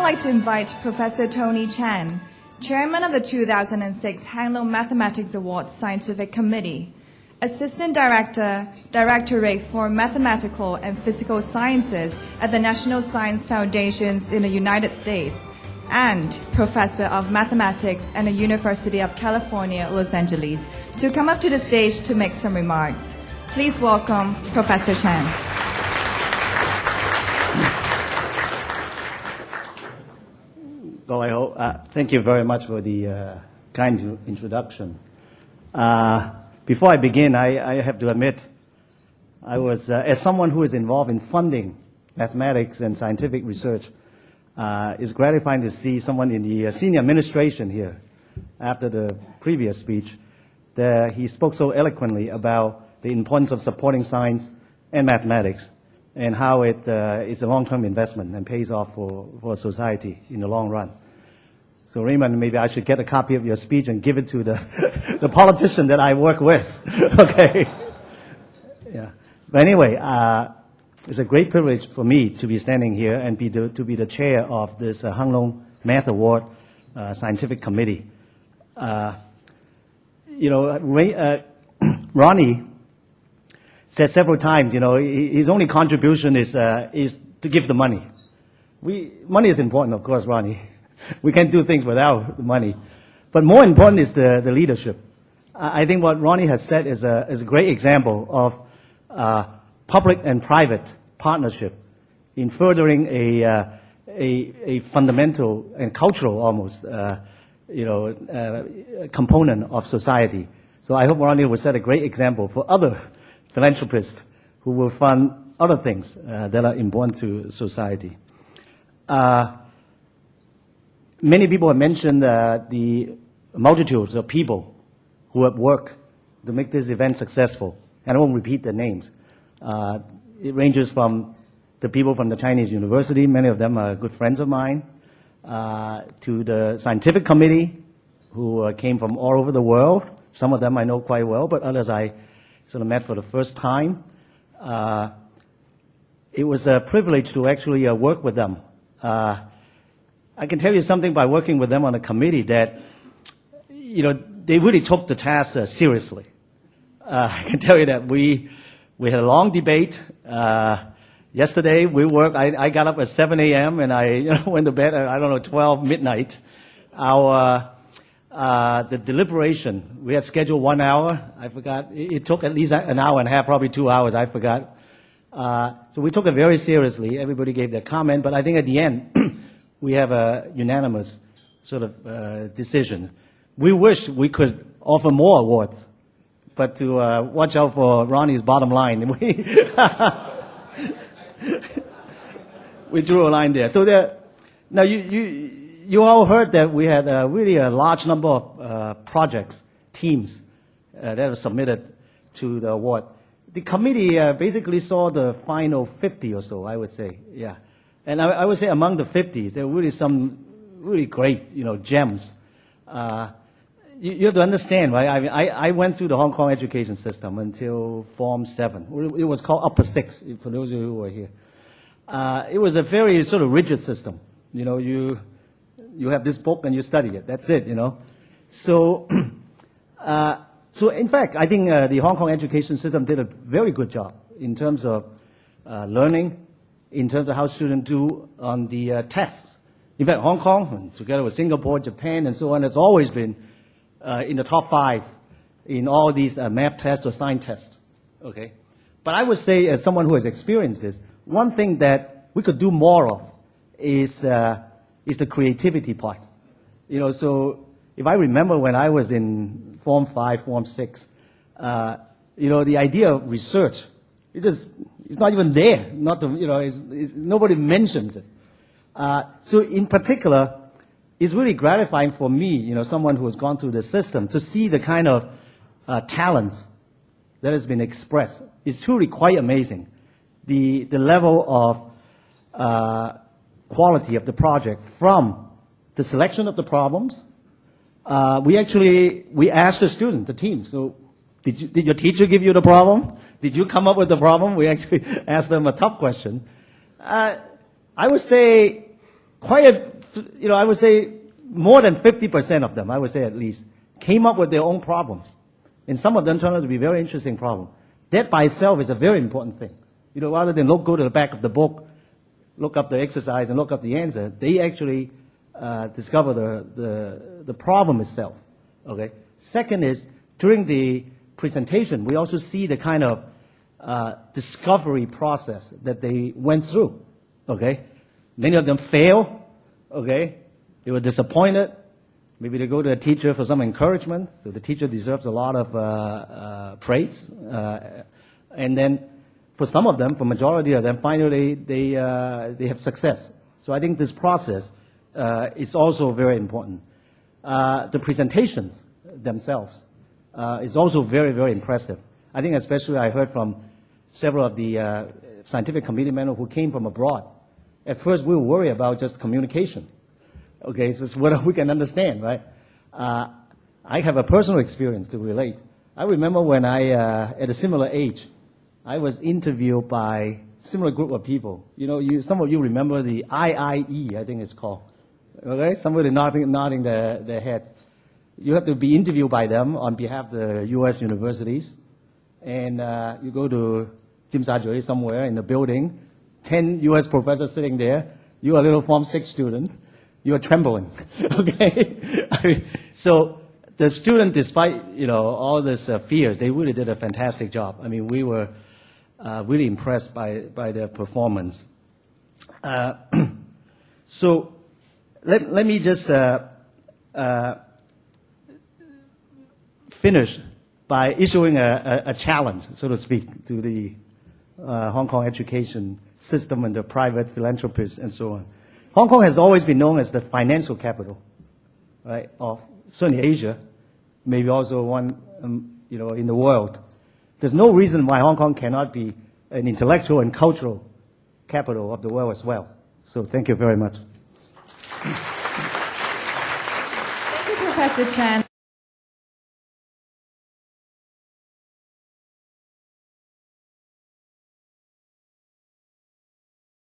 like to invite Professor Tony Chan, Chairman of the 2006 Hang-Lung Mathematics Awards Scientific Committee, Assistant Director, Directorate for Mathematical and Physical Sciences at the National Science Foundations in the United States, and Professor of Mathematics at the University of California, Los Angeles, to come up to the stage to make some remarks. Please welcome Professor Chan. Thank you very much for the kind introduction. Before I begin, I have to admit, I was, as someone who is involved in funding mathematics and scientific research, it's gratifying to see someone in the senior administration here after the previous speech. He spoke so eloquently about the importance of supporting science and mathematics and how it is a long-term investment and pays off for society in the long run. So Raymond, maybe I should get a copy of your speech and give it to the politician that I work with. Okay. Yeah. But anyway, it's a great privilege for me to be standing here and to be the chair of this Hang-Lung Math Award Scientific Committee. Ronnie said several times, his only contribution is to give the money. Money is important, of course, Ronnie. We can't do things without the money. But more important is the leadership. I think what Ronnie has said is a great example of public and private partnership in furthering a fundamental and cultural almost, component of society. So I hope Ronnie will set a great example for other philanthropists who will fund other things that are important to society. Many people have mentioned the multitudes of people who have worked to make this event successful, and I won't repeat their names. It ranges from the people from the Chinese University, many of them are good friends of mine, to the scientific committee, who came from all over the world. Some of them I know quite well, but others I sort of met for the first time. It was a privilege to actually work with them. I can tell you something by working with them on a committee that, they really took the task seriously. I can tell you that we had a long debate. Yesterday we worked. I got up at 7 a.m. and I went to bed at 12 midnight. The deliberation, we had scheduled 1 hour. I forgot. It took at least an hour and a half, probably 2 hours. I forgot. So we took it very seriously. Everybody gave their comment, but I think at the end we have a unanimous sort of decision. We wish we could offer more awards, but to watch out for Ronnie's bottom line, we drew a line there. So now you all heard that we had really a large number of projects, teams that were submitted to the award. The committee basically saw the final 50 or so, I would say, yeah. And I would say among the 50, there were really some really great, gems. You have to understand, right? I went through the Hong Kong education system until Form 7. It was called Upper 6, for those of you who were here. It was a very sort of rigid system. You have this book and you study it. That's it, So, so in fact, I think the Hong Kong education system did a very good job in terms of learning, in terms of how students do on the tests. In fact, Hong Kong, together with Singapore, Japan, and so on, has always been in the top 5 in all these math tests or science tests. Okay, but I would say, as someone who has experienced this, one thing that we could do more of is the creativity part. So if I remember when I was in Form 5, Form 6, the idea of research, it's not even there. Nobody mentions it. So in particular, it's really gratifying for me, someone who has gone through the system, to see the kind of talent that has been expressed. It's truly quite amazing. The level of quality of the project, from the selection of the problems. We asked the students, the team, so did your teacher give you the problem? Did you come up with the problem? We actually asked them a tough question. I would say quite a I would say more than 50% of them, I would say at least, came up with their own problems. And some of them turned out to be very interesting problems. That by itself is a very important thing. Rather than go to the back of the book, look up the exercise and look up the answer, they actually discover the problem itself. Okay. Second is, during the presentation, we also see the kind of discovery process that they went through. Okay. Many of them fail. Okay. They were disappointed. Maybe they go to a teacher for some encouragement, so the teacher deserves a lot of praise. And then for some of them, for majority of them, finally they have success. So I think this process is also very important. The presentations themselves is also very, very impressive. I think especially I heard from several of the scientific committee members who came from abroad. At first we were worried about just communication. Okay, so it's what we can understand, right? I have a personal experience to relate. I remember when at a similar age, I was interviewed by a similar group of people. Some of you remember the IIE, I think it's called. Okay, somebody nodding their head. You have to be interviewed by them on behalf of the U.S. universities. And you go to Jimsajuri somewhere in the building, 10 U.S. professors sitting there. You're a little Form 6 student. You are trembling, okay? So the student, despite, all these fears, they really did a fantastic job. I mean, we were really impressed by their performance. So let me just finish by issuing a challenge, so to speak, to the Hong Kong education system and the private philanthropists and so on. Hong Kong has always been known as the financial capital, right, of certainly Asia, maybe also one, in the world. There's no reason why Hong Kong cannot be an intellectual and cultural capital of the world as well. So thank you very much. Thank you, Professor Chen.